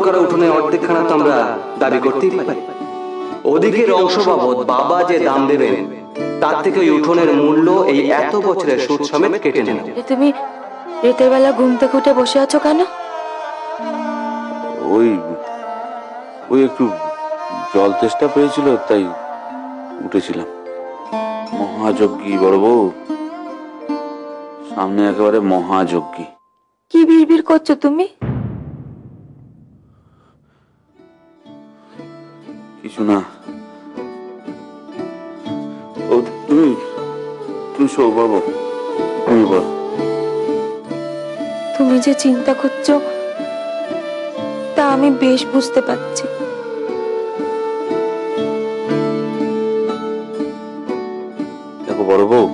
করা উঠোনের অর্ধেকখানা তো আমরা দাবি করতেই পারি। ওদিকের অংশ বাবদ বাবা যে দাম দেবেন তার থেকে ওই উঠোনের মূল্য এই এত বছরের সুদ সমেত কেটে নেন। তুমি রাতের বেলা ঘুম থেকে উঠে বসে আছো কেন? ওই একটু জল তেষ্টা পেয়েছিল, তাই উঠেছিলাম। মহাযজ্ঞী বড় বউ, সামনে একেবারে মহাযজ্ঞী। কি বিড়বিড় করছো তুমি? কিছু না। ও তুমি শো বাবু, তুমি বল। তুমি যে চিন্তা করছো তা আমি বেশ বুঝতে পারছি। দেখো বড় বউ,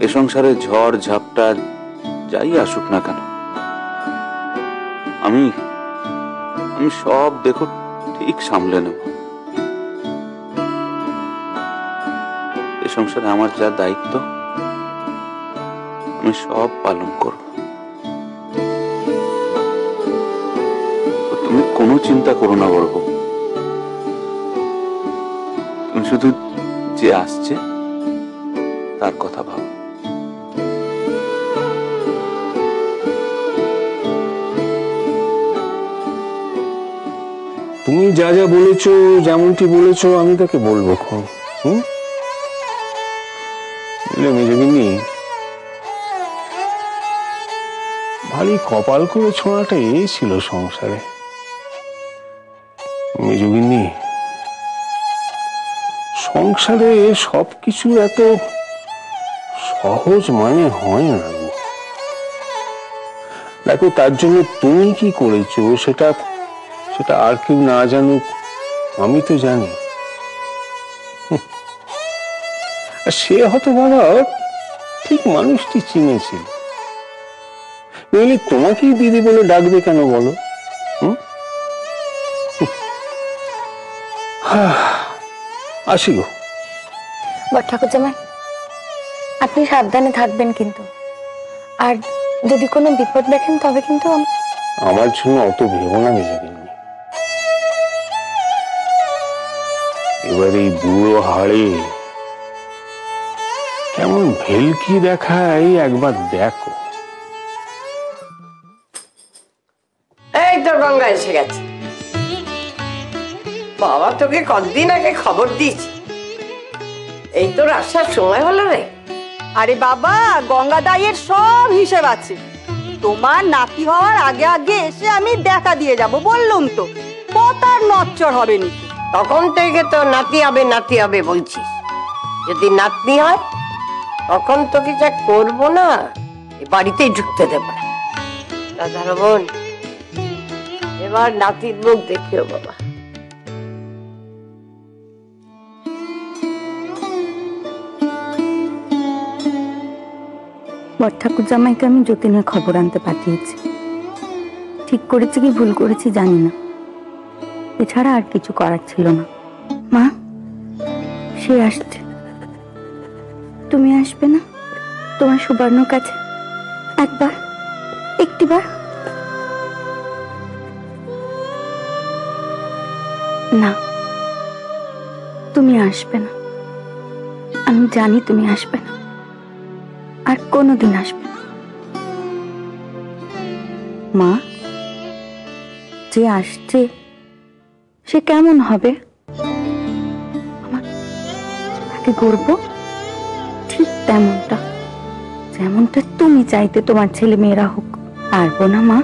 এ সংসারে ঝড় ঝাপটা যাই আসুক না কেন, আমি সব দেখো ঠিক সামলে নেব। এ সংসারে আমার যা দায়িত্ব আমি সব পালন করব। তুমি কোনো চিন্তা করো না বড় বউ, তুমি শুধু যে আসছে তার কথা ভাবো। তুমি যা যা বলেছো, যেমনটি বলেছো আমি তাকে বলবো। মেজগিন্নি, ভারী কপাল করে ছোঁয়াটা এই ছিল সংসারে। মেজগিন্নি, সংসারে সবকিছু এত সহজ মানে হয় না। দেখো, তার জন্য তুমি কি করেছো সেটা আর কেউ না জানুক, আমি তো জানি। সে হয়তো বাবা ঠিক মানুষটি চিনেছিল, নইলে তোমাকেই দিদি বলে ডাকবে কেন বলো? আসি গো। বড় ঠাকুর জামাই, আপনি সাবধানে থাকবেন কিন্তু, আর যদি কোনো বিপদ দেখেন তবে কিন্তু আমার জন্য অত ভেবো না মেজগিন্নি। এবার এই বুড়ো হাড়ে কেমন ভেলকি দেখায় একবার দেখো। এই তো গঙ্গা এসে গেছে। বাবা তোকে কতদিন আগে খবর দিয়েছি, এই তোর আসার সময় হলো রে। আরে বাবা, গঙ্গা দাইয়ের সব হিসেব আছে। তোমার নাতি হওয়ার আগে আগে এসে আমি দেখা দিয়ে যাব বললুম তো, পতার নচ্চর হবে নি। তখন থেকে তো নাতি হবে বলছিস। যদি নাতনি হয় তখন তোকে যা করবো না, এ বাড়িতেই ঢুকতে দেব না। দাদা বোন, এবার নাতির মুখ দেখিও বাবা। বড় ঠাকুর জামাইকে আমি যতীনের খবর আনতে পাঠিয়েছি। ঠিক করেছি কি ভুল করেছি জানি না, এছাড়া আর কিছু করার ছিল না। মা, সে আসছে, তুমি আসবে না তোমার সুবর্ণর কাছে একবার, একটিবার? না, তুমি আসবে না। আমি জানি তুমি আসবে না, আর কোনোদিন আসবে না। মা, যে আসছে সে কেমন হবে? আমার তাকে গর্ব ঠিক তেমনটা, যেমনটা তুমি চাইতে তোমার ছেলে মেয়েরা হোক। পারবো না মা।